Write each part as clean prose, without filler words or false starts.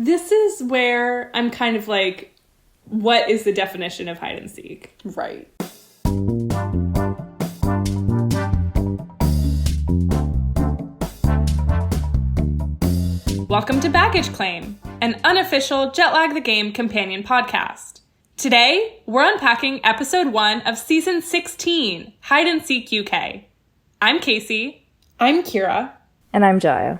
This is where I'm kind of like, what is the definition of hide and seek? Right. Welcome to Baggage Claim, an unofficial Jet Lag the Game companion podcast. Today, we're unpacking episode 1 of season 16, Hide and Seek UK. I'm Casey. I'm Kira. And I'm Jaya.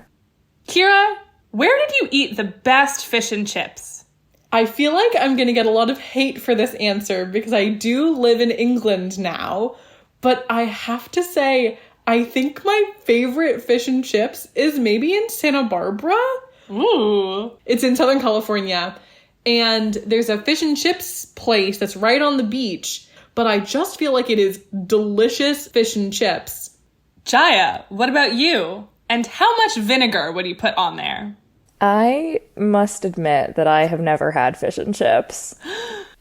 Kira, where did you eat the best fish and chips? I feel like I'm going to get a lot of hate for this answer because I do live in England now, but I have to say, I think my favorite fish and chips is maybe in Santa Barbara. Ooh. It's in Southern California, and there's a fish and chips place that's right on the beach, but I just feel like it is delicious fish and chips. Jaya, what about you? And how much vinegar would you put on there? I must admit that I have never had fish and chips.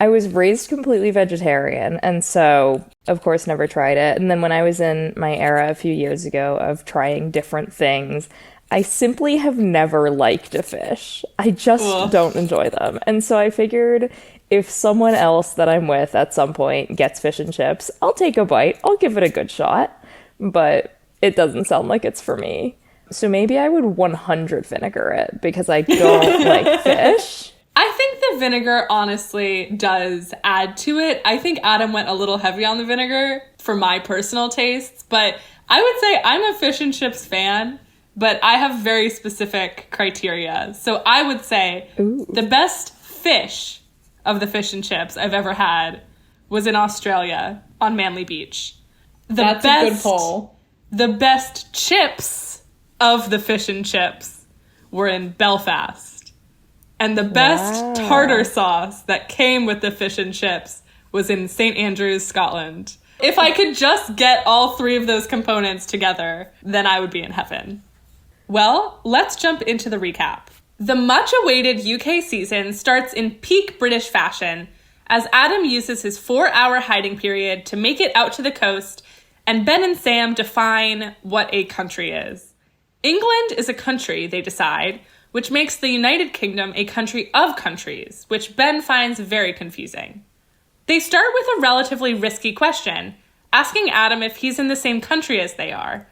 I was raised completely vegetarian, and so, of course, never tried it. And then when I was in my era a few years ago of trying different things, I simply have never liked a fish. I just don't enjoy them. And so I figured if someone else that I'm with at some point gets fish and chips, I'll take a bite. I'll give it a good shot. But it doesn't sound like it's for me. So maybe I would 100 vinegar it because I don't like fish. I think the vinegar honestly does add to it. I think Adam went a little heavy on the vinegar for my personal tastes, but I would say I'm a fish and chips fan, but I have very specific criteria. So I would say the best fish of the fish and chips I've ever had was in Australia on Manly Beach. That's a good poll. The best chips of the fish and chips were in Belfast. And the best tartar sauce that came with the fish and chips was in St. Andrews, Scotland. If I could just get all three of those components together, then I would be in heaven. Well, let's jump into the recap. The much-awaited UK season starts in peak British fashion as Adam uses his 4-hour hiding period to make it out to the coast, and Ben and Sam define what a country is. England is a country, they decide, which makes the United Kingdom a country of countries, which Ben finds very confusing. They start with a relatively risky question, asking Adam if he's in the same country as they are.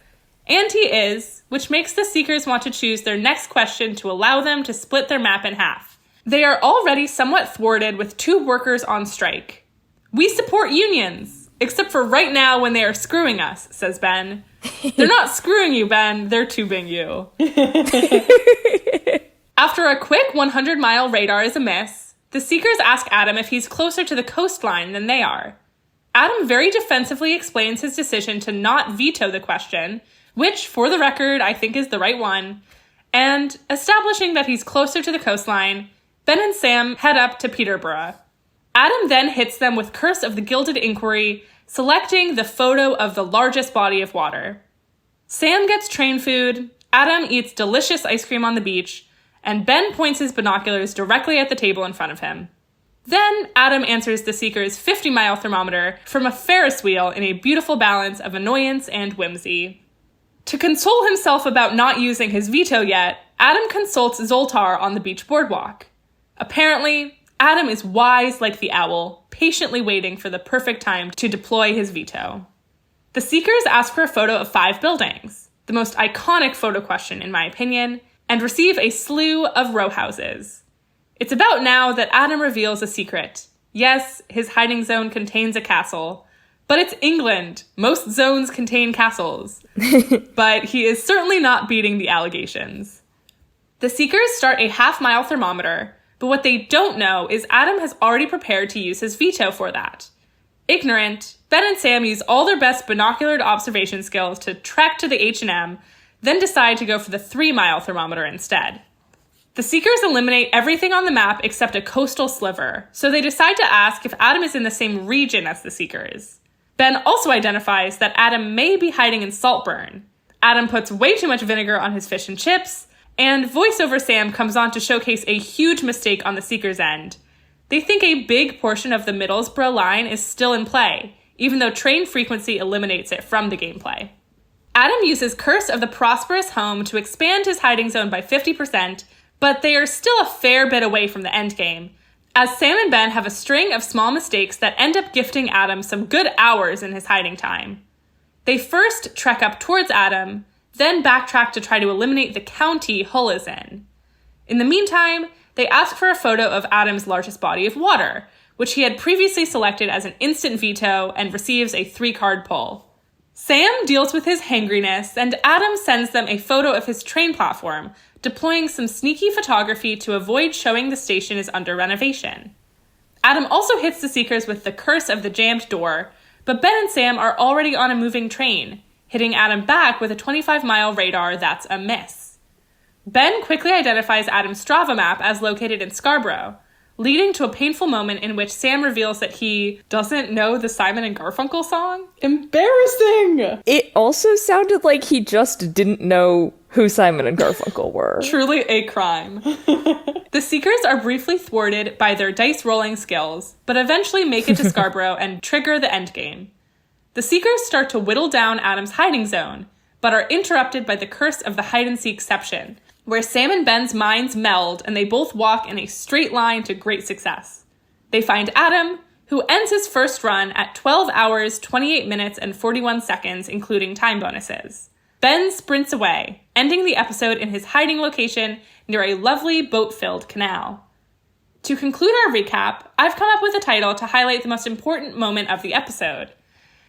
And he is, which makes the Seekers want to choose their next question to allow them to split their map in half. They are already somewhat thwarted with 2 workers on strike. "We support unions, except for right now when they are screwing us," says Ben. "They're not screwing you, Ben. They're tubing you." After a quick 100-mile radar is a miss, the Seekers ask Adam if he's closer to the coastline than they are. Adam very defensively explains his decision to not veto the question, which, for the record, I think is the right one, and establishing that he's closer to the coastline, Ben and Sam head up to Peterborough. Adam then hits them with Curse of the Gilded Inquiry, selecting the photo of the largest body of water. Sam gets train food, Adam eats delicious ice cream on the beach, and Ben points his binoculars directly at the table in front of him. Then Adam answers the Seeker's 50-mile thermometer from a Ferris wheel in a beautiful balance of annoyance and whimsy. To console himself about not using his veto yet, Adam consults Zoltar on the beach boardwalk. Apparently, Adam is wise like the owl, patiently waiting for the perfect time to deploy his veto. The Seekers ask for a photo of 5 buildings, the most iconic photo question in my opinion, and receive a slew of row houses. It's about now that Adam reveals a secret. Yes, his hiding zone contains a castle, but it's England. Most zones contain castles. But he is certainly not beating the allegations. The Seekers start a half-mile thermometer, but what they don't know is Adam has already prepared to use his veto for that. Ignorant, Ben and Sam use all their best binoculared observation skills to trek to the H&M, then decide to go for the 3-mile thermometer instead. The Seekers eliminate everything on the map except a coastal sliver, so they decide to ask if Adam is in the same region as the Seekers. Ben also identifies that Adam may be hiding in Saltburn. Adam puts way too much vinegar on his fish and chips, and voiceover Sam comes on to showcase a huge mistake on the Seekers' end. They think a big portion of the Middlesbrough line is still in play, even though train frequency eliminates it from the gameplay. Adam uses Curse of the Prosperous home to expand his hiding zone by 50%, But they are still a fair bit away from the endgame, as Sam and Ben have a string of small mistakes that end up gifting Adam some good hours in his hiding time. They first trek up towards Adam, then backtrack to try to eliminate the county Hull is in. In the meantime, they ask for a photo of Adam's largest body of water, which he had previously selected as an instant veto and receives a 3-card pull. Sam deals with his hangriness, and Adam sends them a photo of his train platform, deploying some sneaky photography to avoid showing the station is under renovation. Adam also hits the Seekers with the curse of the jammed door, but Ben and Sam are already on a moving train, hitting Adam back with a 25-mile radar that's a miss. Ben quickly identifies Adam's Strava map as located in Scarborough, leading to a painful moment in which Sam reveals that he doesn't know the Simon and Garfunkel song. Embarrassing! It also sounded like he just didn't know who Simon and Garfunkel were. Truly a crime. The Seekers are briefly thwarted by their dice-rolling skills, but eventually make it to Scarborough and trigger the endgame. The Seekers start to whittle down Adam's hiding zone, but are interrupted by the curse of the hide-and-seekception, where Sam and Ben's minds meld and they both walk in a straight line to great success. They find Adam, who ends his first run at 12 hours, 28 minutes, and 41 seconds, including time bonuses. Ben sprints away, ending the episode in his hiding location near a lovely boat-filled canal. To conclude our recap, I've come up with a title to highlight the most important moment of the episode.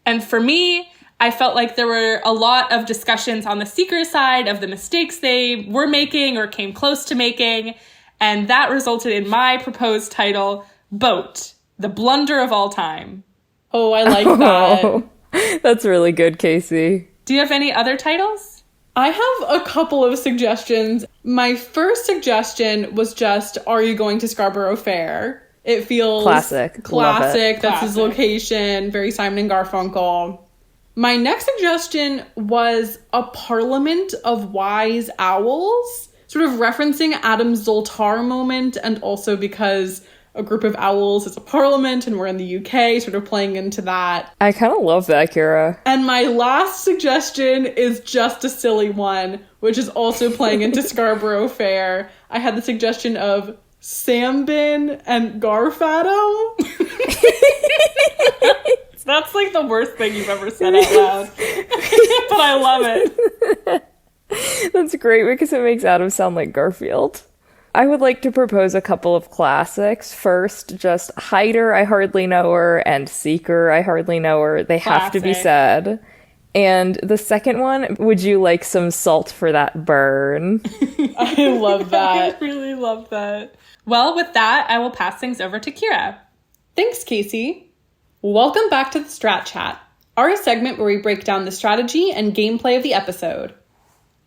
And for me, I felt like there were a lot of discussions on the Seeker side of the mistakes they were making or came close to making, and that resulted in my proposed title, Boat, the blunder of all time. Oh, I like that. That's really good, Casey. Do you have any other titles? I have a couple of suggestions. My first suggestion was just, are you going to Scarborough Fair? It feels classic. Classic. That's Classic. his location. Very Simon and Garfunkel. My next suggestion was a parliament of wise owls, sort of referencing Adam's Zoltar moment, and also because a group of owls is a parliament and we're in the UK, sort of playing into that. I kind of love that, Kira. And my last suggestion is just a silly one, which is also playing into Scarborough Fair. I had the suggestion of Samben and Garfadam. That's like the worst thing you've ever said out loud. But I love it. That's great because it makes Adam sound like Garfield. I would like to propose a couple of classics. First, just Hider, I Hardly Know Her, and Seeker, I Hardly Know Her. They have to be Classic. said. And the second one, would you like some salt for that burn? I love that. I really love that. Well, with that, I will pass things over to Kira. Thanks, Casey. Welcome back to the Strat Chat, our segment where we break down the strategy and gameplay of the episode.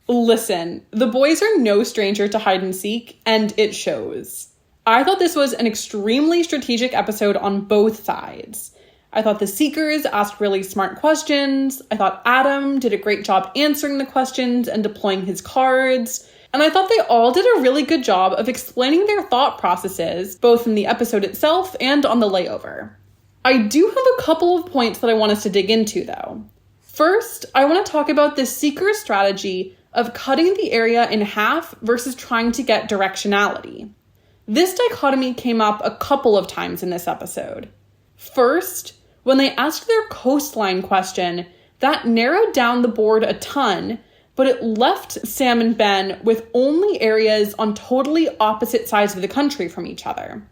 Listen, the boys are no stranger to hide and seek, and it shows. I thought this was an extremely strategic episode on both sides. I thought the Seekers asked really smart questions. I thought Adam did a great job answering the questions and deploying his cards. And I thought they all did a really good job of explaining their thought processes, both in the episode itself and on the layover. I do have a couple of points that I want us to dig into, though. First, I want to talk about the Seeker strategy of cutting the area in half versus trying to get directionality. This dichotomy came up a couple of times in this episode. First, when they asked their coastline question, that narrowed down the board a ton, but it left Sam and Ben with only areas on totally opposite sides of the country from each other.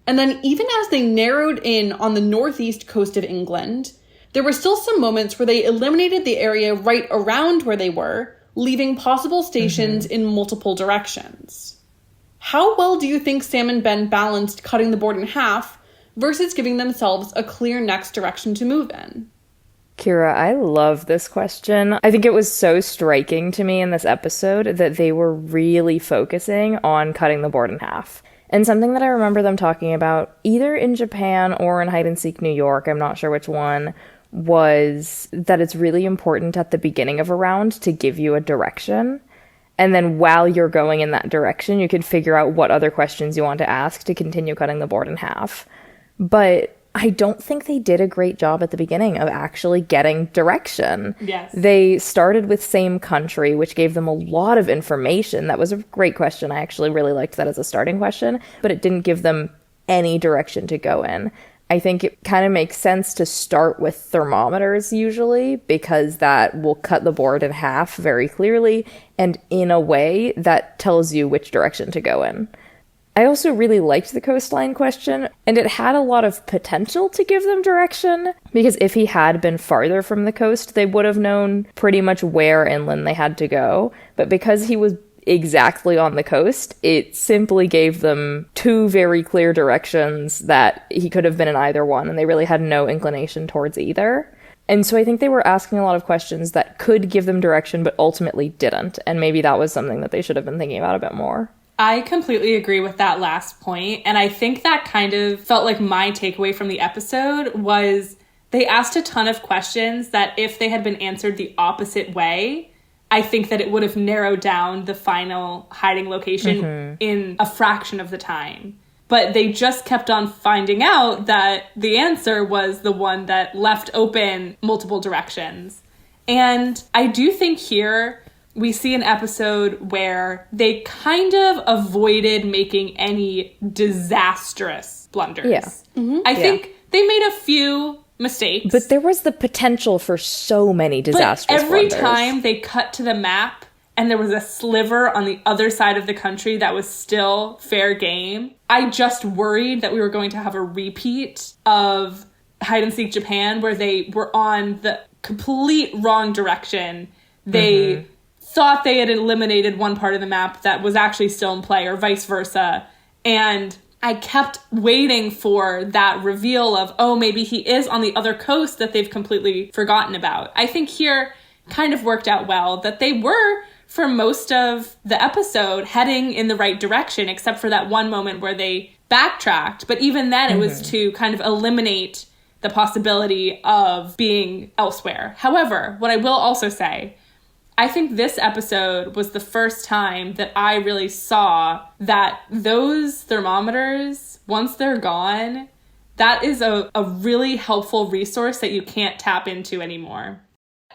And then even as they narrowed in on the northeast coast of England, there were still some moments where they eliminated the area right around where they were, leaving possible stations in multiple directions. How well do you think Sam and Ben balanced cutting the board in half versus giving themselves a clear next direction to move in? Kira, I love this question. I think it was so striking to me in this episode that they were really focusing on cutting the board in half. And something that I remember them talking about, either in Japan or in Hide and Seek New York, I'm not sure which one, was that it's really important at the beginning of a round to give you a direction. And then while you're going in that direction, you can figure out what other questions you want to ask to continue cutting the board in half. But I don't think they did a great job at the beginning of actually getting direction. Yes. They started with same country, which gave them a lot of information. That was a great question. I actually really liked that as a starting question, but it didn't give them any direction to go in. I think it kind of makes sense to start with thermometers usually, because that will cut the board in half very clearly, and in a way that tells you which direction to go in. I also really liked the coastline question, and it had a lot of potential to give them direction, because if he had been farther from the coast, they would have known pretty much where inland they had to go. But because he was exactly on the coast, it simply gave them two very clear directions that he could have been in either one, and they really had no inclination towards either. And so I think they were asking a lot of questions that could give them direction, but ultimately didn't, and maybe that was something that they should have been thinking about a bit more. I completely agree with that last point, and I think that kind of felt like my takeaway from the episode was they asked a ton of questions that if they had been answered the opposite way, I think that it would have narrowed down the final hiding location in a fraction of the time. But they just kept on finding out that the answer was the one that left open multiple directions. And I do think here we see an episode where they kind of avoided making any disastrous blunders. Yeah. I think they made a few mistakes. But there was the potential for so many disastrous But every blunders. time they cut to the map and there was a sliver on the other side of the country that was still fair game, I just worried that we were going to have a repeat of Hide and Seek Japan, where they were on the complete wrong direction. They thought they had eliminated one part of the map that was actually still in play, or vice versa. And I kept waiting for that reveal of, oh, maybe he is on the other coast that they've completely forgotten about. I think here kind of worked out well that they were, for most of the episode, heading in the right direction, except for that one moment where they backtracked. But even then, it was to kind of eliminate the possibility of being elsewhere. However, what I will also say, I think this episode was the first time that I really saw that those thermometers, once they're gone, that is a really helpful resource that you can't tap into anymore.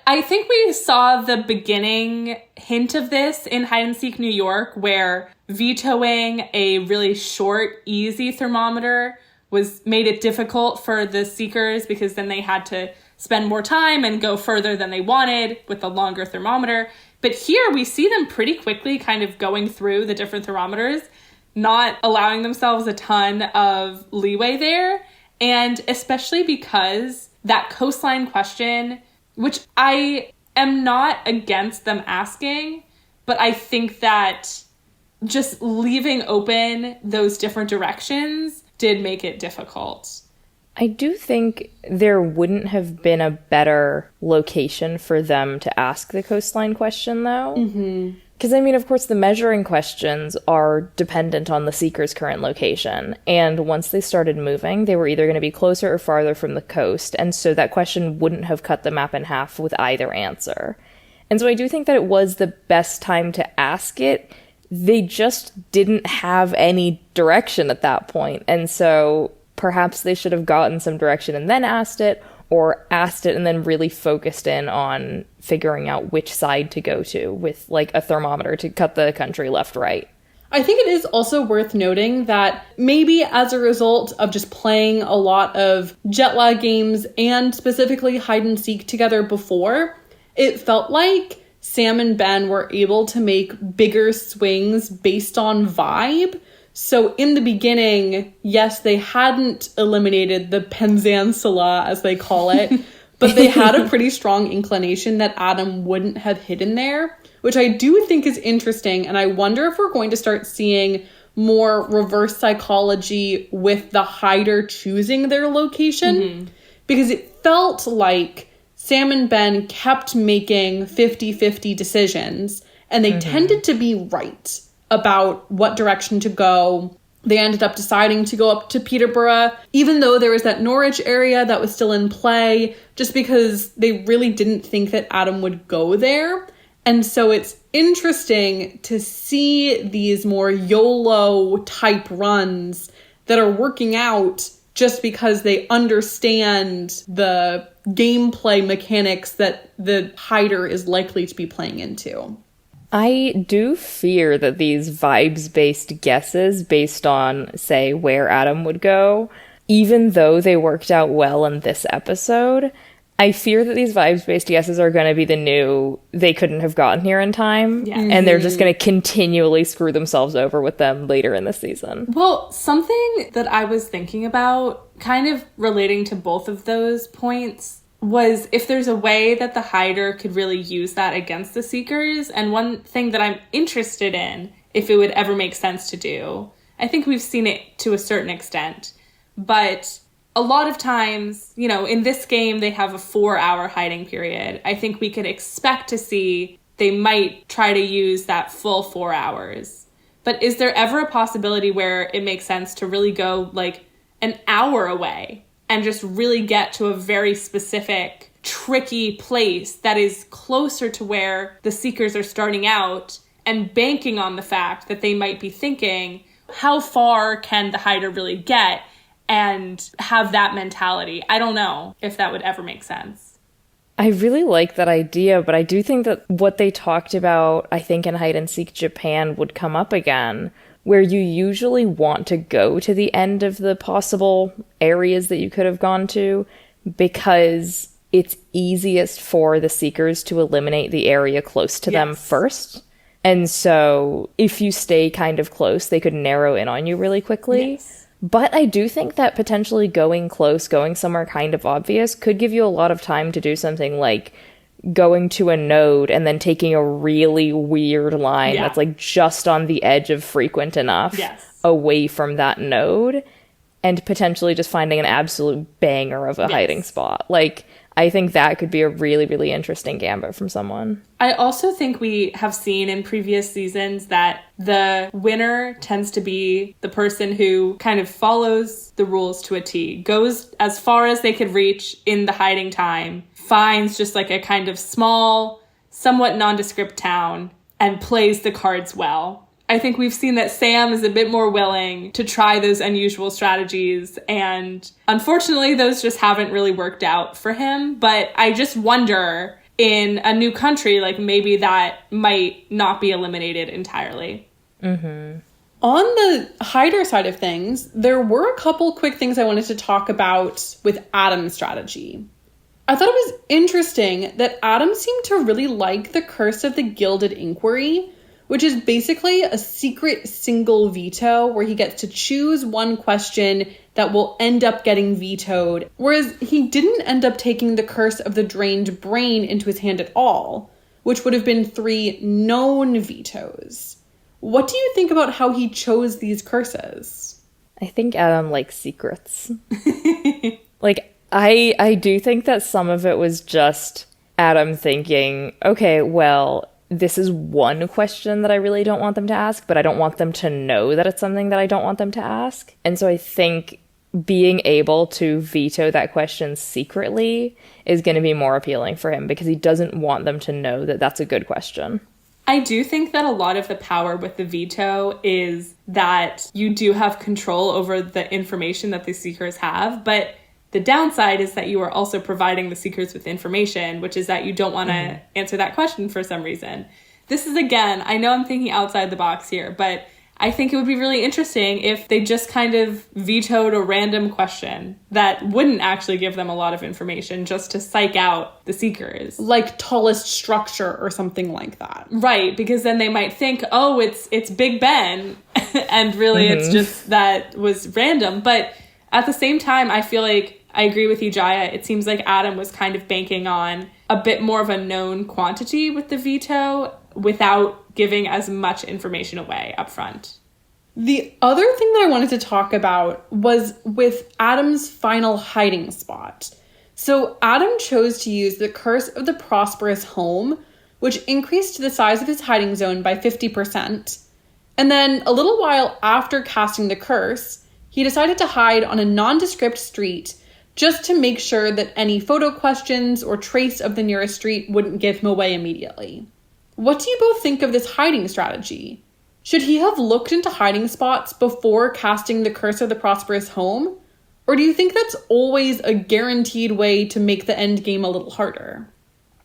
I think we saw the beginning hint of this in Hide and Seek New York, where vetoing a really short, easy thermometer made it difficult for the seekers, because then they had to spend more time and go further than they wanted with the longer thermometer. But here we see them pretty quickly kind of going through the different thermometers, not allowing themselves a ton of leeway there. And especially because that coastline question, which I am not against them asking, but I think that just leaving open those different directions did make it difficult. I do think there wouldn't have been a better location for them to ask the coastline question, though. Because, I mean, of course, the measuring questions are dependent on the seeker's current location. And once they started moving, they were either going to be closer or farther from the coast. And so that question wouldn't have cut the map in half with either answer. And so I do think that it was the best time to ask it. They just didn't have any direction at that point. And so perhaps they should have gotten some direction and then asked it, or asked it and then really focused in on figuring out which side to go to with, like, a thermometer to cut the country left-right. I think it is also worth noting that maybe as a result of just playing a lot of jet lag games and specifically hide and seek together before, it felt like Sam and Ben were able to make bigger swings based on vibe. So in the beginning, yes, they hadn't eliminated the Penzance, as they call it, but they had a pretty strong inclination that Adam wouldn't have hidden there, which I do think is interesting. And I wonder if we're going to start seeing more reverse psychology with the hider choosing their location, because it felt like Sam and Ben kept making 50-50 decisions, and they tended to be right about what direction to go. They ended up deciding to go up to Peterborough, even though there was that Norwich area that was still in play, just because they really didn't think that Adam would go there. And so it's interesting to see these more YOLO type runs that are working out just because they understand the gameplay mechanics that the hider is likely to be playing into. I do fear that these vibes-based guesses based on, say, where Adam would go, even though they worked out well in this episode, I fear that these vibes-based guesses are going to be the new, they couldn't have gotten here in time, and they're just going to continually screw themselves over with them later in the season. Well, something that I was thinking about, kind of relating to both of those points, was if there's a way that the hider could really use that against the seekers. And one thing that I'm interested in, if it would ever make sense to do, I think we've seen it to a certain extent, but a lot of times, you know, in this game, they have a 4-hour hiding period. I think we could expect to see they might try to use that full 4 hours. But is there ever a possibility where it makes sense to really go like an hour away and just really get to a very specific, tricky place that is closer to where the seekers are starting out, and banking on the fact that they might be thinking, how far can the hider really get, and have that mentality? I don't know if that would ever make sense. I really like that idea, but I do think that what they talked about, I think in Hide and Seek Japan, would come up again, where you usually want to go to the end of the possible areas that you could have gone to because it's easiest for the seekers to eliminate the area close to them first. And so if you stay kind of close, they could narrow in on you really quickly. Yes. But I do think that potentially going close, going somewhere kind of obvious, could give you a lot of time to do something like going to a node and then taking a really weird line that's like just on the edge of frequent enough away from that node, and potentially just finding an absolute banger of a hiding spot. Like, I think that could be a really, really interesting gambit from someone. I also think we have seen in previous seasons that the winner tends to be the person who kind of follows the rules to a T, goes as far as they could reach in the hiding time, finds just like a kind of small, somewhat nondescript town, and plays the cards well. I think we've seen that Sam is a bit more willing to try those unusual strategies, and unfortunately those just haven't really worked out for him. But I just wonder, in a new country, like maybe that might not be eliminated entirely. On the hider side of things, there were a couple quick things I wanted to talk about with Adam's strategy. I thought it was interesting that Adam seemed to really like the Curse of the Gilded Inquiry, which is basically a secret single veto where he gets to choose one question that will end up getting vetoed, whereas he didn't end up taking the Curse of the Drained Brain into his hand at all, which would have been 3 known vetoes. What do you think about how he chose these curses? I think Adam likes secrets. Like, I do think that some of it was just Adam thinking, okay, well, this is one question that I really don't want them to ask, but I don't want them to know that it's something that I don't want them to ask. And so I think being able to veto that question secretly is going to be more appealing for him because he doesn't want them to know that that's a good question. I do think that a lot of the power with the veto is that you do have control over the information that the seekers have, but the downside is that you are also providing the seekers with information, which is that you don't want to answer that question for some reason. This is, again, I know I'm thinking outside the box here, but I think it would be really interesting if they just kind of vetoed a random question that wouldn't actually give them a lot of information just to psych out the seekers. Like tallest structure or something like that. Right, because then they might think, oh, it's Big Ben, and really it's just that was random. But at the same time, I feel like I agree with you, Jaya. It seems like Adam was kind of banking on a bit more of a known quantity with the veto without giving as much information away up front. The other thing that I wanted to talk about was with Adam's final hiding spot. So Adam chose to use the Curse of the Prosperous Home, which increased the size of his hiding zone by 50%. And then a little while after casting the curse, he decided to hide on a nondescript street just to make sure that any photo questions or trace of the nearest street wouldn't give him away immediately. What do you both think of this hiding strategy? Should he have looked into hiding spots before casting the Curse of the Prosperous Home? Or do you think that's always a guaranteed way to make the end game a little harder?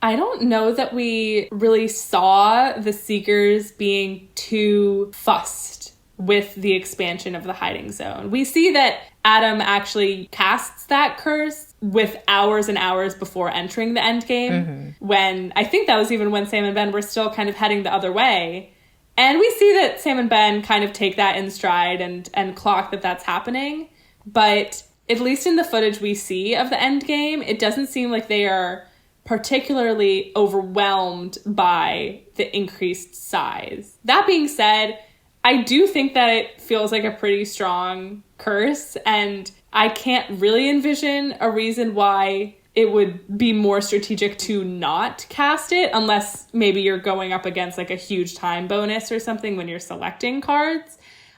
I don't know that we really saw the Seekers being too fussed with the expansion of the hiding zone. We see that Adam actually casts that curse with hours and hours before entering the end game, when I think that was even when Sam and Ben were still kind of heading the other way. And we see that Sam and Ben kind of take that in stride and clock that that's happening. But at least in the footage we see of the end game, it doesn't seem like they are particularly overwhelmed by the increased size. That being said, I do think that it feels like a pretty strong curse, and I can't really envision a reason why it would be more strategic to not cast it, unless maybe you're going up against like a huge time bonus or something when you're selecting cards.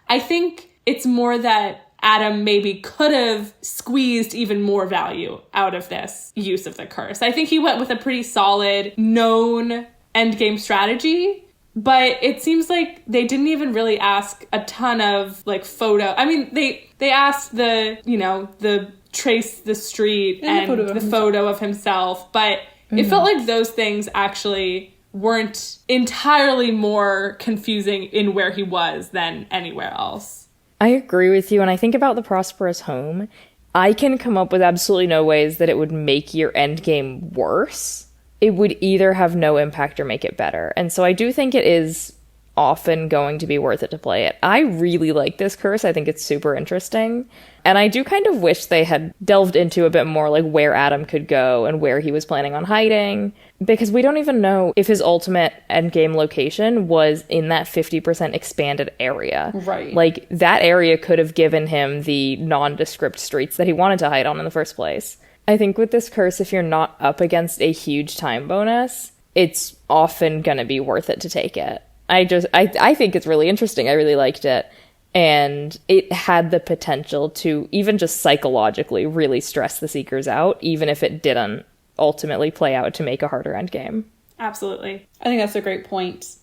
I think it's more that Adam maybe could have squeezed even more value out of this use of the curse. I think he went with a pretty solid, known endgame strategy, but it seems like they didn't even really ask a ton of like photo. I mean, they asked the trace the street and the photo of himself, but it felt like those things actually weren't entirely more confusing in where he was than anywhere else. I agree with you. And I think about the prosperous home, I can come up with absolutely no ways that it would make your end game worse. It would either have no impact or make it better. And so I do think it is often going to be worth it to play it. I really like this curse. I think it's super interesting. And I do kind of wish they had delved into a bit more like where Adam could go and where he was planning on hiding, because we don't even know if his ultimate endgame location was in that 50% expanded area. Right. Like that area could have given him the nondescript streets that he wanted to hide on in the first place. I think with this curse, if you're not up against a huge time bonus, it's often going to be worth it to take it. I think it's really interesting. I really liked it. And it had the potential to even just psychologically really stress the Seekers out, even if it didn't ultimately play out to make a harder endgame. Absolutely. I think that's a great point.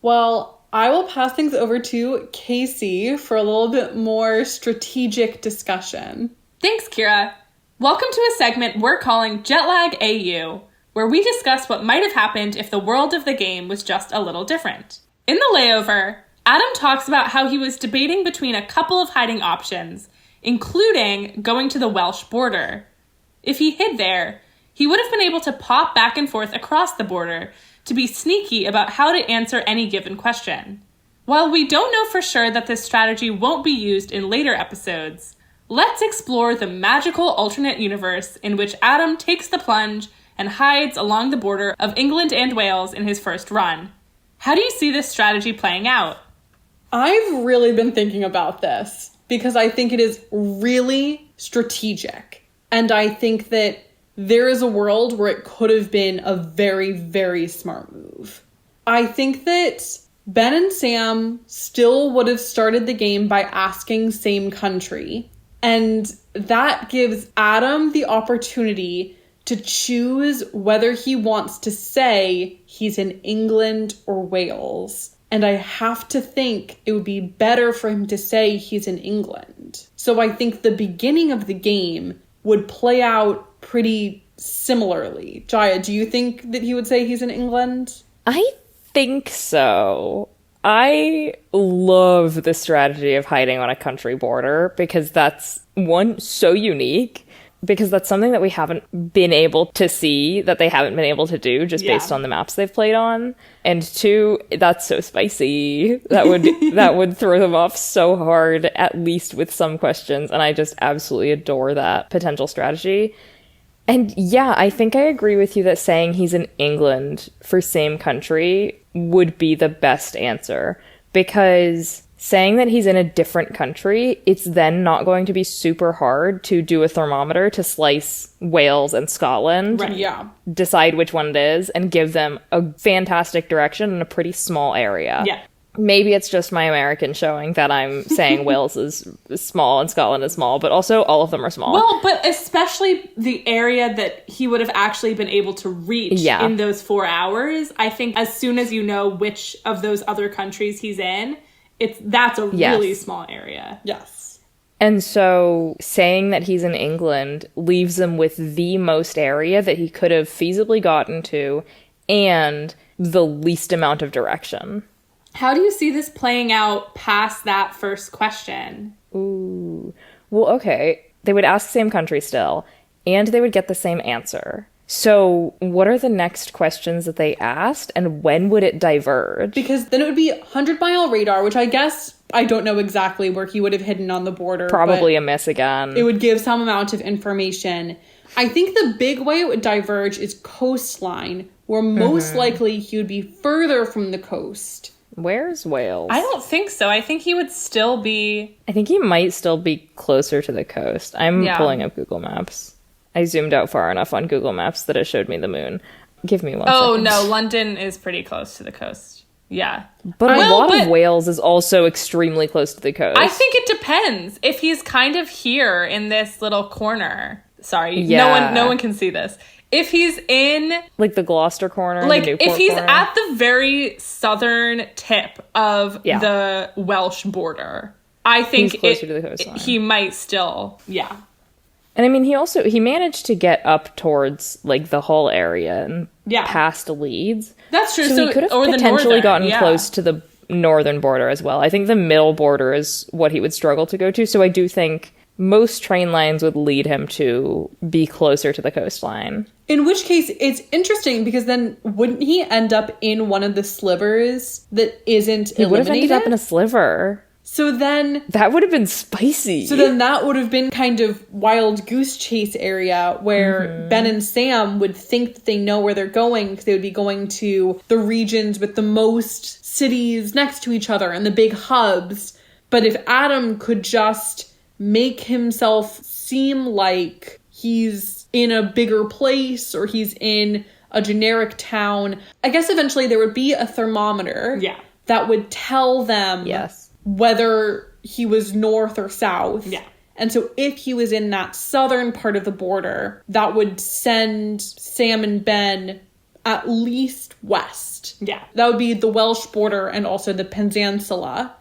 Well, I will pass things over to Casey for a little bit more strategic discussion. Thanks, Kira. Welcome to a segment we're calling Jetlag AU, where we discuss what might have happened if the world of the game was just a little different. In the layover, Adam talks about how he was debating between a couple of hiding options, including going to the Welsh border. If he hid there, he would have been able to pop back and forth across the border to be sneaky about how to answer any given question. While we don't know for sure that this strategy won't be used in later episodes, let's explore the magical alternate universe in which Adam takes the plunge and hides along the border of England and Wales in his first run. How do you see this strategy playing out? I've really been thinking about this because I think it is really strategic. And I think that there is a world where it could have been a very, very smart move. I think that Ben and Sam still would have started the game by asking same country. And that gives Adam the opportunity to choose whether he wants to say he's in England or Wales. And I have to think it would be better for him to say he's in England. So I think the beginning of the game would play out pretty similarly. Jaya, do you think that he would say he's in England? I think so. I love the strategy of hiding on a country border because that's, one, so unique, because that's something that we haven't been able to see, that they haven't been able to do just based on the maps they've played on. And two, that's so spicy. That would throw them off so hard, at least with some questions. And I just absolutely adore that potential strategy. And yeah, I think I agree with you that saying he's in England for same country would be the best answer, because saying that he's in a different country, it's then not going to be super hard to do a thermometer to slice Wales and Scotland, Right, yeah. decide which one it is, and give them a fantastic direction in a pretty small area. Yeah. Maybe it's just my American showing that I'm saying Wales is small and Scotland is small, but also all of them are small. Well, but especially the area that he would have actually been able to reach in those 4 hours. I think as soon as you know which of those other countries he's in, that's a really small area. Yes. And so saying that he's in England leaves him with the most area that he could have feasibly gotten to and the least amount of direction. How do you see this playing out past that first question? Ooh. Well, okay. They would ask same country still, and they would get the same answer. So what are the next questions that they asked, and when would it diverge? Because then it would be 100-mile radar, which I guess I don't know exactly where he would have hidden on the border. Probably a miss again. It would give some amount of information. I think the big way it would diverge is coastline, where most likely he would be further from the coast. Where's Wales? I don't think so. I think he would still be... I think he might still be closer to the coast. I'm pulling up Google Maps. I zoomed out far enough on Google Maps that it showed me the moon. Give me one second. Oh, no, London is pretty close to the coast. Yeah. But a lot of Wales is also extremely close to the coast. I think it depends. If he's kind of here in this little corner... Sorry, no one can see this. If he's in... Like the Gloucester corner, like the Newport if he's corner. at the very southern tip of the Welsh border, I think he's closer to the coastline. He might still, And I mean, he managed to get up towards like the Hull area and past Leeds. That's true. So he could have potentially gotten close to the northern border as well. I think the middle border is what he would struggle to go to. So I do think most train lines would lead him to be closer to the coastline. In which case, it's interesting because then wouldn't he end up in one of the slivers that isn't eliminated? He would have ended up in a sliver. So then... That would have been spicy. So then that would have been kind of wild goose chase area where Ben and Sam would think that they know where they're going because they would be going to the regions with the most cities next to each other and the big hubs. But if Adam could just make himself seem like he's in a bigger place or he's in a generic town, I guess eventually there would be a thermometer that would tell them whether he was north or south. Yeah. And so if he was in that southern part of the border, that would send Sam and Ben at least west. Yeah. That would be the Welsh border and also the Peninsula.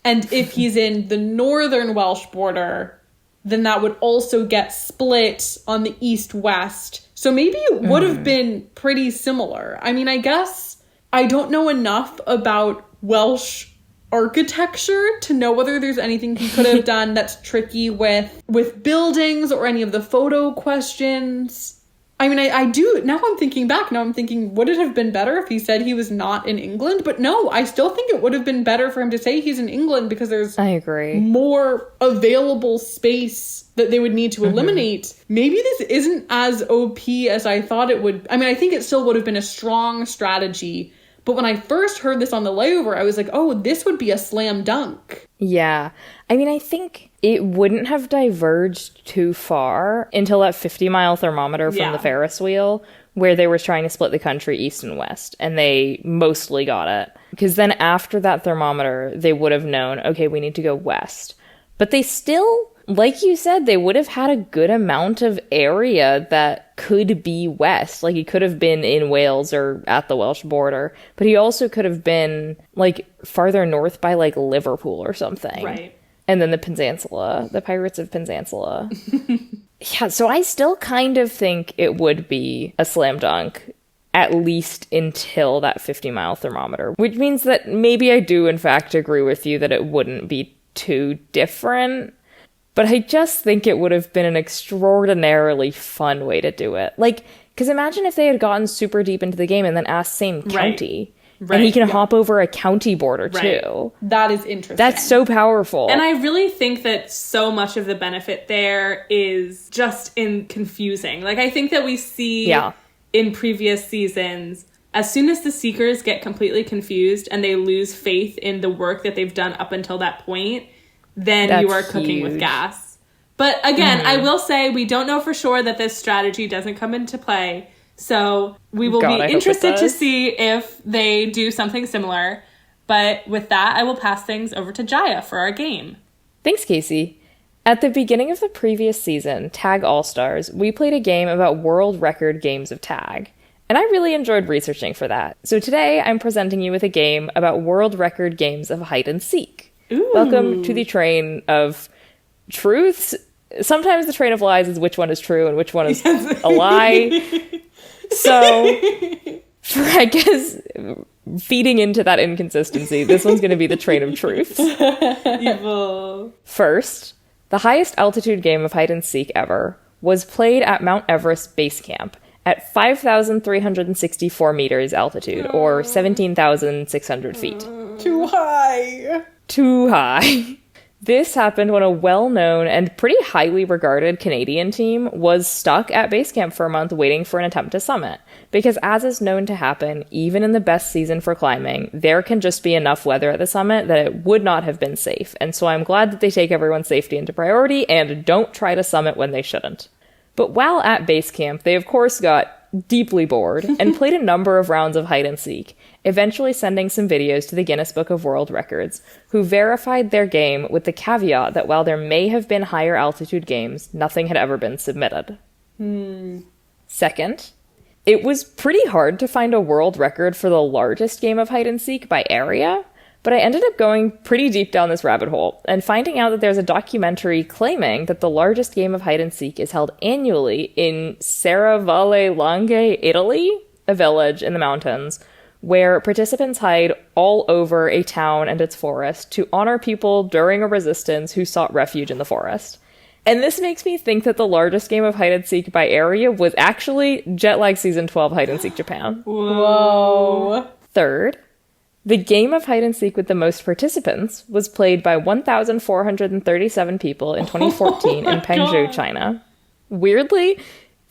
And if he's in the northern Welsh border, then that would also get split on the east-west. So maybe it would have been pretty similar. I mean, I guess I don't know enough about Welsh architecture to know whether there's anything he could have done that's tricky with buildings or any of the photo questions. I mean, I do, now I'm thinking back, would it have been better if he said he was not in England? But no, I still think it would have been better for him to say he's in England because there's more available space that they would need to eliminate. Maybe this isn't as OP as I thought it would. I mean, I think it still would have been a strong strategy. But when I first heard this on the layover, I was like, oh, this would be a slam dunk. Yeah. I mean, I think it wouldn't have diverged too far until that 50-mile thermometer from the Ferris wheel, where they were trying to split the country east and west, and they mostly got it. Because then after that thermometer, they would have known, okay, we need to go west. But they still, like you said, they would have had a good amount of area that could be west. Like, he could have been in Wales or at the Welsh border, but he also could have been, like, farther north by, like, Liverpool or something. Right. And then the Peninsula, the Pirates of Peninsula. Yeah, so I still kind of think it would be a slam dunk, at least until that 50-mile thermometer, which means that maybe I do, in fact, agree with you that it wouldn't be too different. But I just think it would have been an extraordinarily fun way to do it. Like, because imagine if they had gotten super deep into the game and then asked same county. Right. And he can hop over a county border, too. That is interesting. That's so powerful. And I really think that so much of the benefit there is just in confusing. Like, I think that we see in previous seasons, as soon as the Seekers get completely confused and they lose faith in the work that they've done up until that point, then you are cooking with gas. But again, I will say we don't know for sure that this strategy doesn't come into play. So we will be interested to see if they do something similar. But with that, I will pass things over to Jaya for our game. Thanks, Casey. At the beginning of the previous season, Tag All-Stars, we played a game about world record games of tag. And I really enjoyed researching for that. So today, I'm presenting you with a game about world record games of hide and seek. Ooh. Welcome to the train of truths. Sometimes the train of lies is which one is true and which one is a lie. So, I guess, feeding into that inconsistency, this one's going to be the train of truths. Evil. First, the highest altitude game of hide and seek ever was played at Mount Everest Base Camp at 5,364 meters altitude, or 17,600 feet. Too high. Too high. This happened when a well-known and pretty highly regarded Canadian team was stuck at base camp for a month waiting for an attempt to summit. Because as is known to happen, even in the best season for climbing, there can just be enough weather at the summit that it would not have been safe. And so I'm glad that they take everyone's safety into priority and don't try to summit when they shouldn't. But while at base camp, they of course got deeply bored and played a number of rounds of hide and seek, eventually sending some videos to the Guinness Book of World Records, who verified their game with the caveat that while there may have been higher altitude games, nothing had ever been submitted. Second, it was pretty hard to find a world record for the largest game of hide and seek by area, but I ended up going pretty deep down this rabbit hole and finding out that there's a documentary claiming that the largest game of hide and seek is held annually in Serravalle Langhe, Italy, a village in the mountains, where participants hide all over a town and its forest to honor people during a resistance who sought refuge in the forest. And this makes me think that the largest game of hide and seek by area was actually Jetlag Season 12 Hide and Seek Japan. Whoa. Third, the game of hide and seek with the most participants was played by 1,437 people in 2014 in Pengzhou, China. Weirdly,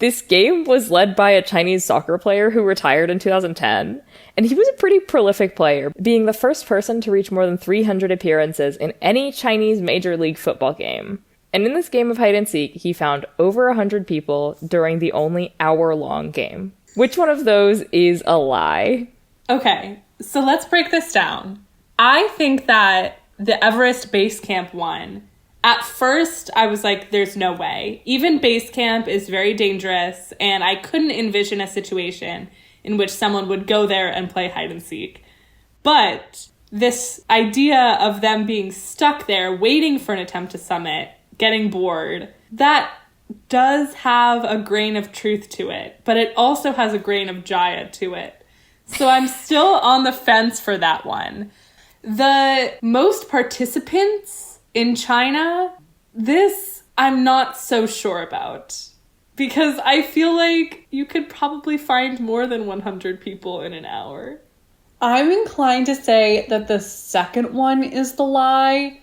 this game was led by a Chinese soccer player who retired in 2010, and he was a pretty prolific player, being the first person to reach more than 300 appearances in any Chinese Major League football game. And in this game of hide and seek, he found over 100 people during the only hour-long game. Which one of those is a lie? Okay, so let's break this down. I think that the Everest Base Camp one, at first I was like, there's no way. Even base camp is very dangerous, and I couldn't envision a situation in which someone would go there and play hide and seek. But this idea of them being stuck there, waiting for an attempt to summit, getting bored, that does have a grain of truth to it, but it also has a grain of Jaya to it. So I'm still on the fence for that one. The most participants in China, this I'm not so sure about. Because I feel like you could probably find more than 100 people in an hour. I'm inclined to say that the second one is the lie,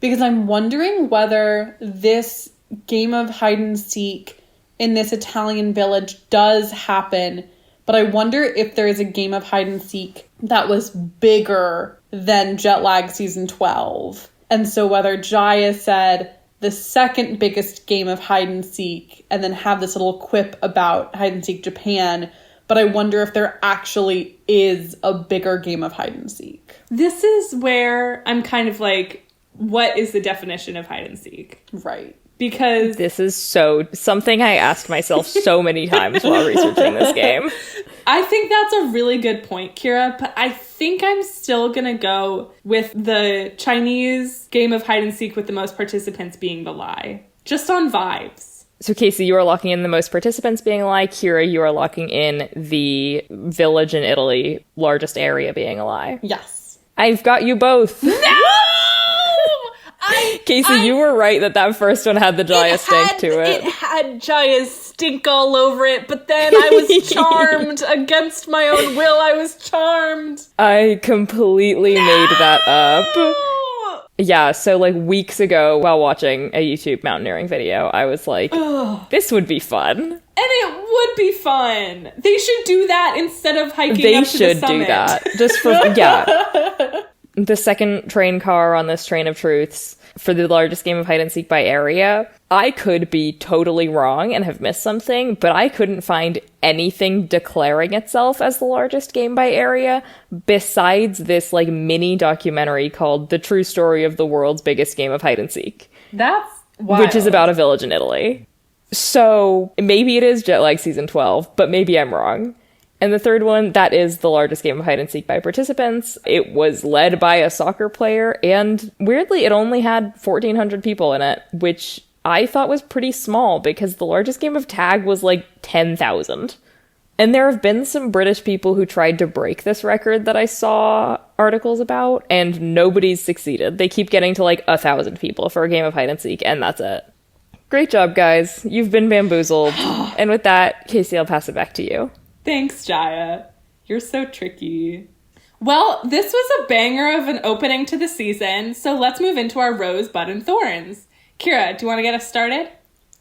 because I'm wondering whether this game of hide and seek in this Italian village does happen, but I wonder if there is a game of hide and seek that was bigger than Jetlag Season 12. And so whether Jaya said the second biggest game of hide and seek and then have this little quip about hide and seek Japan, but I wonder if there actually is a bigger game of hide and seek. This is where I'm kind of like, what is the definition of hide and seek? Right. Because this is so something I asked myself so many times while researching this game. I think that's a really good point, Kira, but I think I'm still gonna go with the Chinese game of hide and seek with the most participants being the lie. Just on vibes. So Casey, you are locking in the most participants being a lie. Kira, you are locking in the village in Italy, largest area being a lie. Yes. I've got you both. No! Casey, you were right that first one had the Jaya stink to it. It had Jaya's stink all over it, but then I was charmed. Against my own will, I was charmed. I completely made that up. Yeah, so like weeks ago while watching a YouTube mountaineering video, I was like, this would be fun. And it would be fun. They should do that instead of hiking up to the summit. They should do that. Just for, yeah. The second train car on this train of truths for the largest game of hide and seek by area, I could be totally wrong and have missed something, but I couldn't find anything declaring itself as the largest game by area besides this like mini documentary called The True Story of the World's Biggest Game of Hide and Seek. That's wild. Which is about a village in Italy. So maybe it is Jetlag Season 12, but maybe I'm wrong. And the third one, that is the largest game of hide and seek by participants. It was led by a soccer player, and weirdly, it only had 1,400 people in it, which I thought was pretty small because the largest game of tag was like 10,000. And there have been some British people who tried to break this record that I saw articles about, and nobody's succeeded. They keep getting to like 1,000 people for a game of hide and seek, and that's it. Great job, guys. You've been bamboozled. And with that, Casey, I'll pass it back to you. Thanks, Jaya. You're so tricky. Well, this was a banger of an opening to the season, so let's move into our rose, bud, and thorns. Kira, do you want to get us started?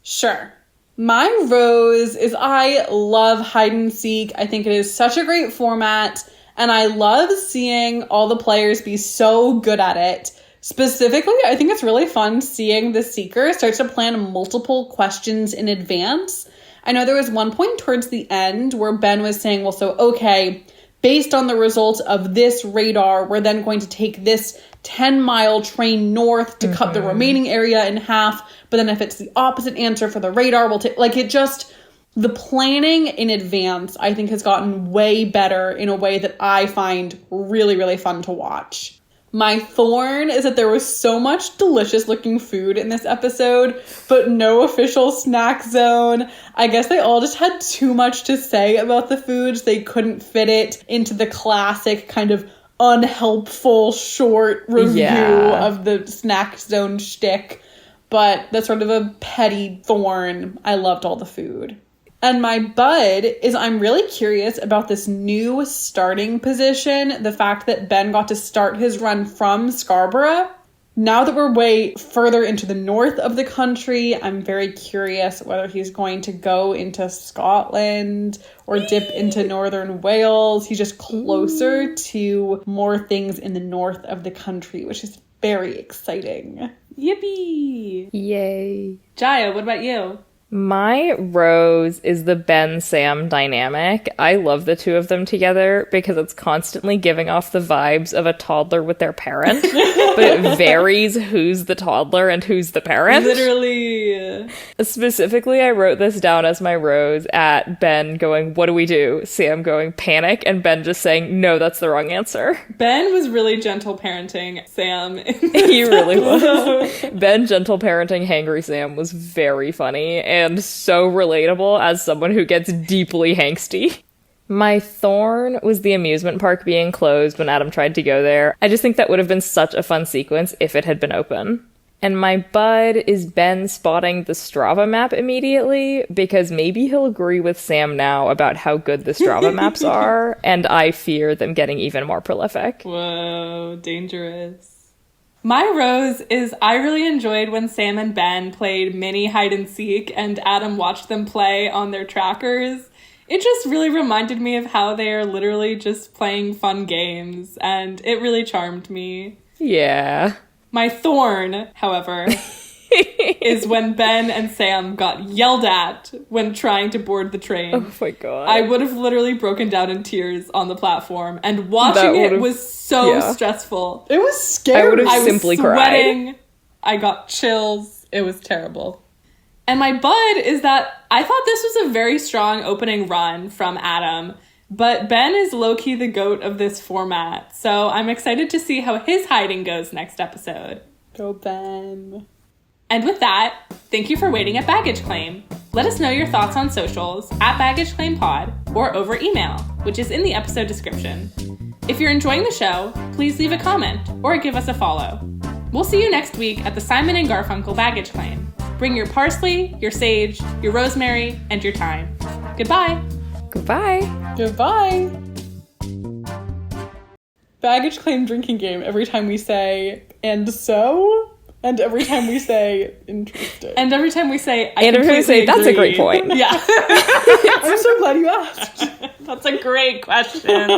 Sure. My rose is I love hide and seek. I think it is such a great format, and I love seeing all the players be so good at it. Specifically, I think it's really fun seeing the seeker start to plan multiple questions in advance. I know there was one point towards the end where Ben was saying, well, so, okay, based on the results of this radar, we're then going to take this 10-mile train north to cut the remaining area in half. But then if it's the opposite answer for the radar, we'll take, like, it just, the planning in advance, I think, has gotten way better in a way that I find really, really fun to watch. My thorn is that there was so much delicious looking food in this episode, but no official snack zone. I guess they all just had too much to say about the foods. They couldn't fit it into the classic kind of unhelpful short review of the snack zone shtick. But that's sort of a petty thorn. I loved all the food. And my bud is I'm really curious about this new starting position. The fact that Ben got to start his run from Scarborough. Now that we're way further into the north of the country, I'm very curious whether he's going to go into Scotland or dip into northern Wales. He's just closer to more things in the north of the country, which is very exciting. Yippee! Yay. Jaya, what about you? My rose is the Ben-Sam dynamic. I love the two of them together because it's constantly giving off the vibes of a toddler with their parent, but it varies who's the toddler and who's the parent. Literally. Specifically, I wrote this down as my rose at Ben going, what do we do? Sam going, panic, and Ben just saying, no, that's the wrong answer. Ben was really gentle parenting Sam. He really was. Ben gentle parenting hangry Sam was very funny and so relatable as someone who gets deeply hangsty. My thorn was the amusement park being closed when Adam tried to go there. I just think that would have been such a fun sequence if it had been open. And my bud is Ben spotting the Strava map immediately, because maybe he'll agree with Sam now about how good the Strava maps are, and I fear them getting even more prolific. Whoa, dangerous. My rose is I really enjoyed when Sam and Ben played mini hide and seek and Adam watched them play on their trackers. It just really reminded me of how they are literally just playing fun games, and it really charmed me. Yeah. My thorn, however, is when Ben and Sam got yelled at when trying to board the train. Oh my god. I would have literally broken down in tears on the platform, and watching it was so stressful. It was scary. I would have simply sweating. cried. I got chills. It was terrible. And my bud is that I thought this was a very strong opening run from Adam, but Ben is low-key the goat of this format, so I'm excited to see how his hiding goes next episode. Go Ben. And with that, thank you for waiting at Baggage Claim. Let us know your thoughts on socials at baggageclaimpod or over email, which is in the episode description. If you're enjoying the show, please leave a comment or give us a follow. We'll see you next week at the Simon and Garfunkel Baggage Claim. Bring your parsley, your sage, your rosemary, and your thyme. Goodbye. Goodbye. Goodbye. Baggage claim drinking game. Every time we say, and so, and every time we say, interesting. And every time we say, I and every time we say, agree. that's a great point. Yeah. I'm so glad you asked. That's a great question.